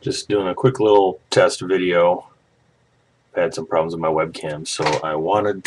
Just doing a quick little test video. I've had some problems with my webcam, so I'm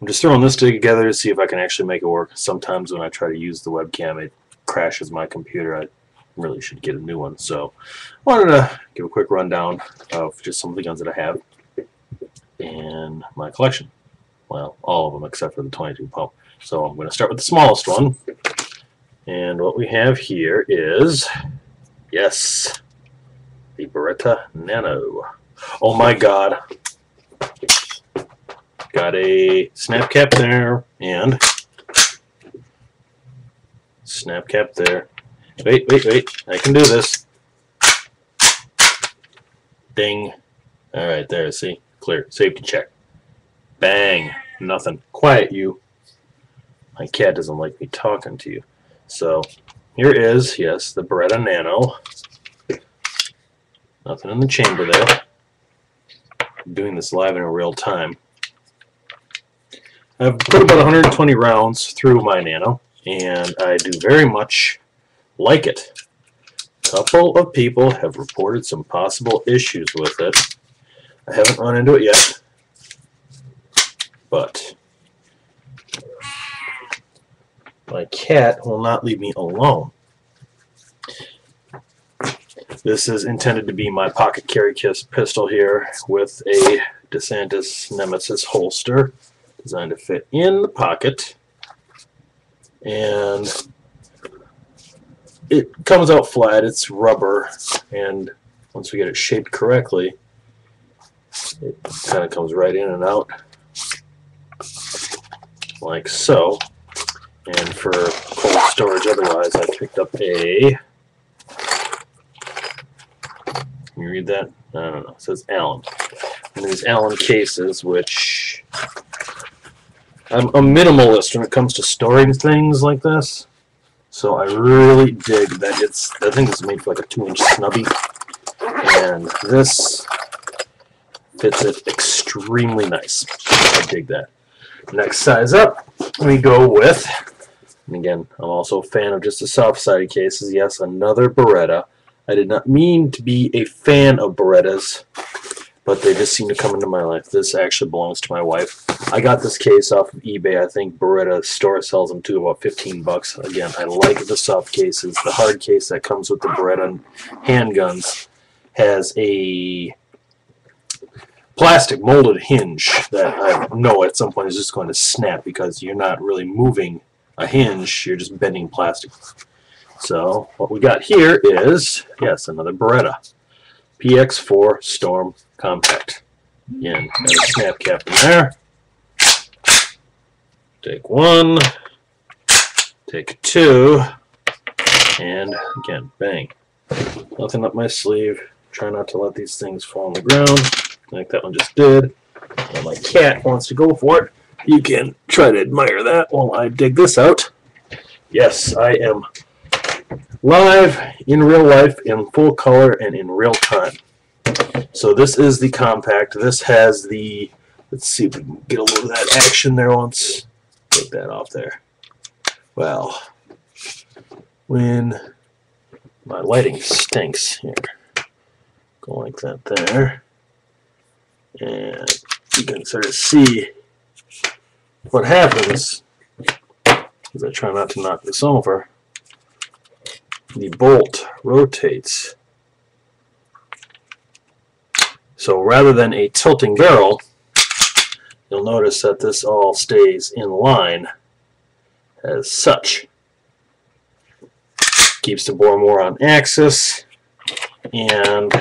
just throwing this together to see if I can actually make it work. Sometimes when I try to use the webcam, it crashes my computer. I really should get a new one. So I wanted to give a quick rundown of just some of the guns that I have in my collection. Well, all of them except for the 22 pump. So I'm going to start with the smallest one. And what we have here is, yes, the Beretta Nano. Oh my god. Got a snap cap there and snap cap there. Wait. I can do this. Ding. Alright, there, see? Clear. Safety check. Bang. Nothing. Quiet, you. My cat doesn't like me talking to you. So, here is, yes, the Beretta Nano. Nothing in the chamber there. I'm doing this live in real time. I've put about 120 rounds through my Nano, and I do very much like it. A couple of people have reported some possible issues with it. I haven't run into it yet, but my cat will not leave me alone. This is intended to be my pocket carry pistol here with a DeSantis Nemesis holster designed to fit in the pocket, and it comes out flat. It's rubber, and once we get it shaped correctly, it kind of comes right in and out like so. And for cold storage otherwise, I picked up a, can you read that? I don't know. It says Allen. And these Allen cases, which I'm a minimalist when it comes to storing things like this. So I really dig that I think it's made for like a 2-inch snubby. And this fits it extremely nice. I dig that. Next size up, we go with, and again, I'm also a fan of just the soft-sided cases. Yes, another Beretta. I did not mean to be a fan of Berettas, but they just seem to come into my life. This actually belongs to my wife. I got this case off of eBay. I think Beretta store sells them to about 15 bucks. Again, I like the soft cases. The hard case that comes with the Beretta handguns has a plastic molded hinge that I know at some point is just going to snap because you're not really moving a hinge, you're just bending plastic. So what we got here is, yes, another Beretta PX4 Storm Compact. Again, got a snap cap in there. Take one, take two, and again, bang. Nothing up my sleeve. Try not to let these things fall on the ground like that one just did. And my cat wants to go for it. You can try to admire that while I dig this out. Yes, I am live in real life, in full color, and in real time. So this is the compact. This has the, let's see if we can get a little of that action there once. Take that off there. Well, when my lighting stinks here, go like that there, and you can sort of see what happens as I try not to knock this over. The bolt rotates. So rather than a tilting barrel, you'll notice that this all stays in line as such. Keeps the bore more on axis and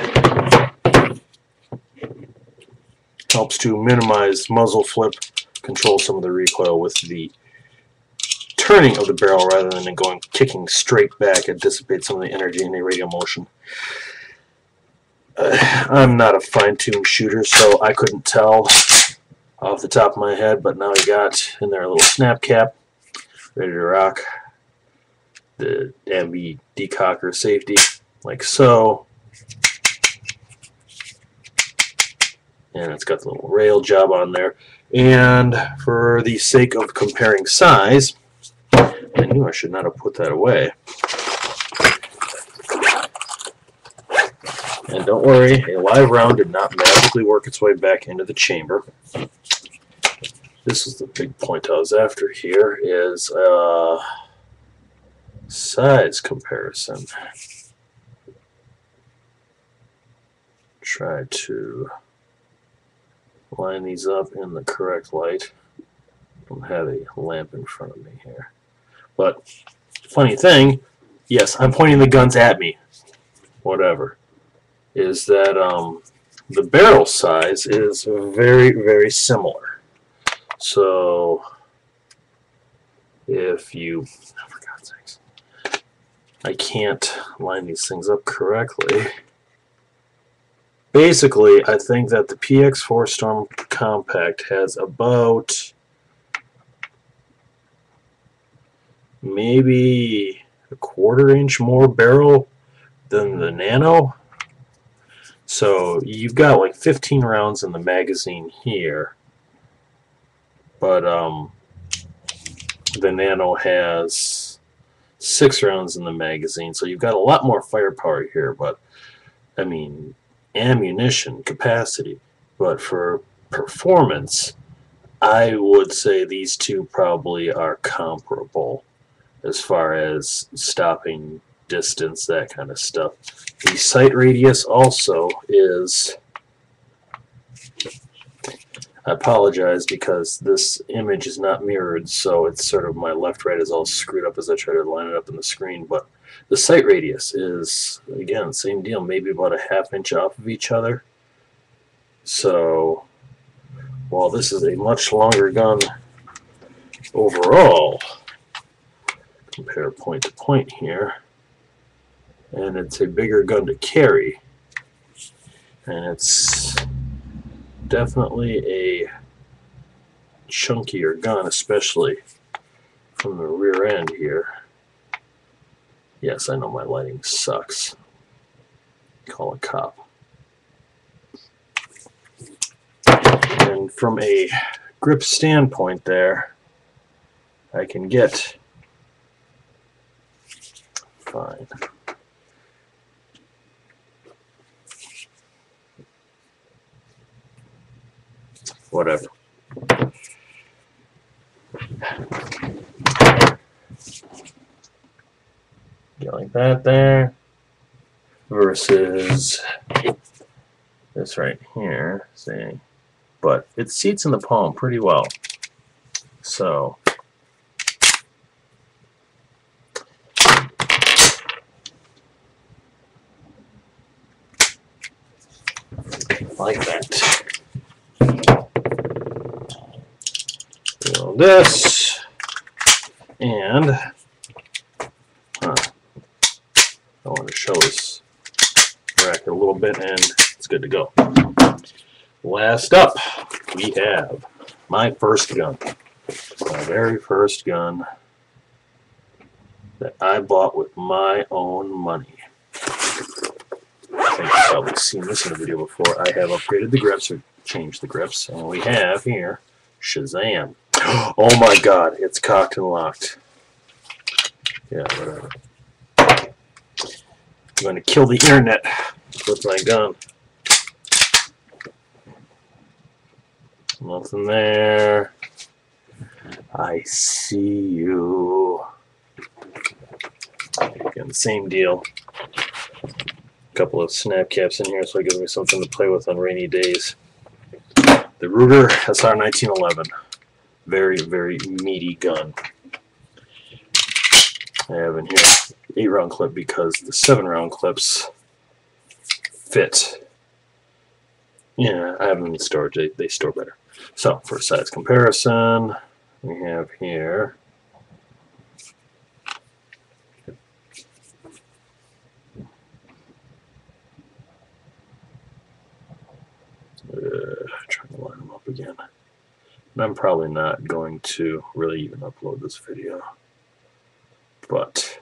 helps to minimize muzzle flip, control some of the recoil with the turning of the barrel rather than kicking straight back. It dissipates some of the energy in the radial motion. I'm not a fine-tuned shooter, so I couldn't tell off the top of my head, but now I got in there a little snap cap, ready to rock. The ambi decocker safety, like so. And it's got the little rail job on there. And for the sake of comparing size, I knew I should not have put that away. And don't worry, a live round did not magically work its way back into the chamber. This is the big point I was after here, is size comparison. Try to line these up in the correct light. I don't have a lamp in front of me here. But, funny thing, yes, I'm pointing the guns at me. Whatever. Is that the barrel size is very, very similar. So, if you, oh, for God's sakes, I can't line these things up correctly. Basically, I think that the PX4 Storm Compact has about maybe a 1/4 inch more barrel than the Nano. So you've got like 15 rounds in the magazine here, but the Nano has 6 rounds in the magazine, so you've got a lot more firepower here. But I mean, ammunition capacity, but for performance, I would say these two probably are comparable as far as stopping distance, that kind of stuff. The sight radius also is, I apologize because this image is not mirrored, so it's sort of my left-right is all screwed up as I try to line it up in the screen, but the sight radius is, again, same deal, maybe about a 1/2 inch off of each other. So, while this is a much longer gun overall, compare point to point here, and it's a bigger gun to carry, and it's definitely a chunkier gun, especially from the rear end here. Yes, I know my lighting sucks. Call a cop. And from a grip standpoint there, I can get fine. Whatever. Get like that there versus this right here, see, but it seats in the palm pretty well. So like that. This and I want to show this rack a little bit, and it's good to go. Last up, we have my first gun, my very first gun that I bought with my own money. I think you've probably seen this in a video before. I have upgraded the grips or changed the grips, and we have here Shazam. Oh my God, it's cocked and locked. Yeah, whatever. I'm going to kill the internet with my gun. Nothing there. I see you. Again, same deal. A couple of snap caps in here so it gives me something to play with on rainy days. The Ruger SR 1911. Very, very meaty gun. I have in here 8-round clip because the 7-round clips fit. Yeah, I have them in storage. They store better. So, for size comparison, we have here trying to line them up again. And I'm probably not going to really even upload this video. But,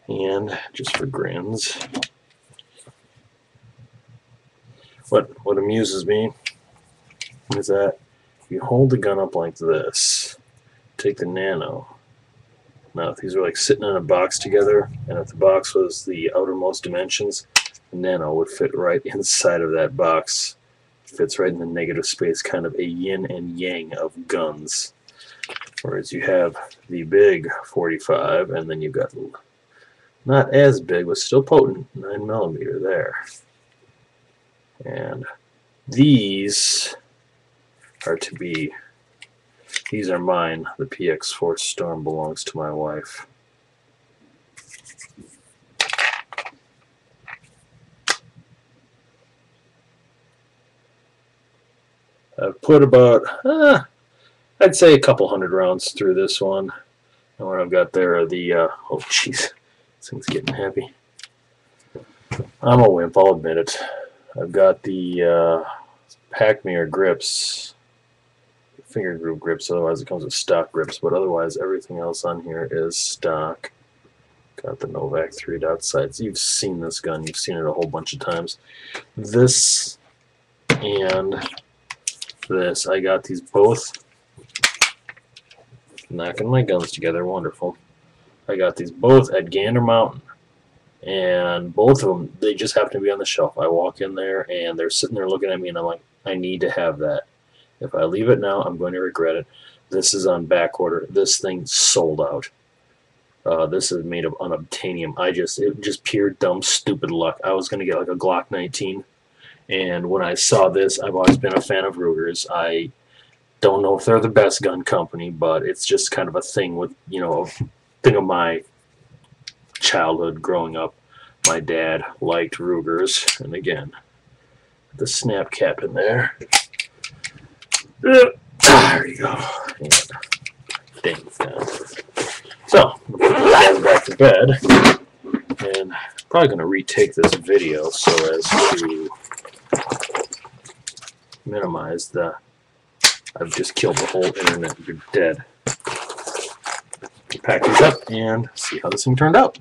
and just for grins, what amuses me is that you hold the gun up like this, take the Nano. Now if these were like sitting in a box together, and if the box was the outermost dimensions, Nano would fit right inside of that box. Fits right in the negative space, kind of a yin and yang of guns. Whereas you have the big 45, and then you've got not as big, but still potent 9mm there. And these are to be, these are mine. The PX4 Storm belongs to my wife. I've put about, I'd say a couple hundred rounds through this one. And what I've got there are the, oh jeez, this thing's getting heavy. I'm a wimp, I'll admit it. I've got the Pack Mirror grips, finger groove grips, otherwise it comes with stock grips, but otherwise everything else on here is stock. Got the Novak 3-dot sights. You've seen this gun, you've seen it a whole bunch of times. This and this, I got these both, knocking my guns together, wonderful. I got these both at Gander Mountain, and both of them, they just happen to be on the shelf. I walk in there and they're sitting there looking at me, and I'm like, I need to have that. If I leave it now, I'm going to regret it. This is on back order. This thing sold out. This is made of unobtainium. It just pure dumb stupid luck. I was going to get like a Glock 19. And when I saw this, I've always been a fan of Ruger's. I don't know if they're the best gun company, but it's just kind of a thing with, you know, a thing of my childhood growing up. My dad liked Ruger's, and again, the snap cap in there. There you go. And dang, it's down. So, I'm going to put this back to bed, and probably going to retake this video so as to minimize the, I've just killed the whole internet, you're dead. Pack these up and see how this thing turned out.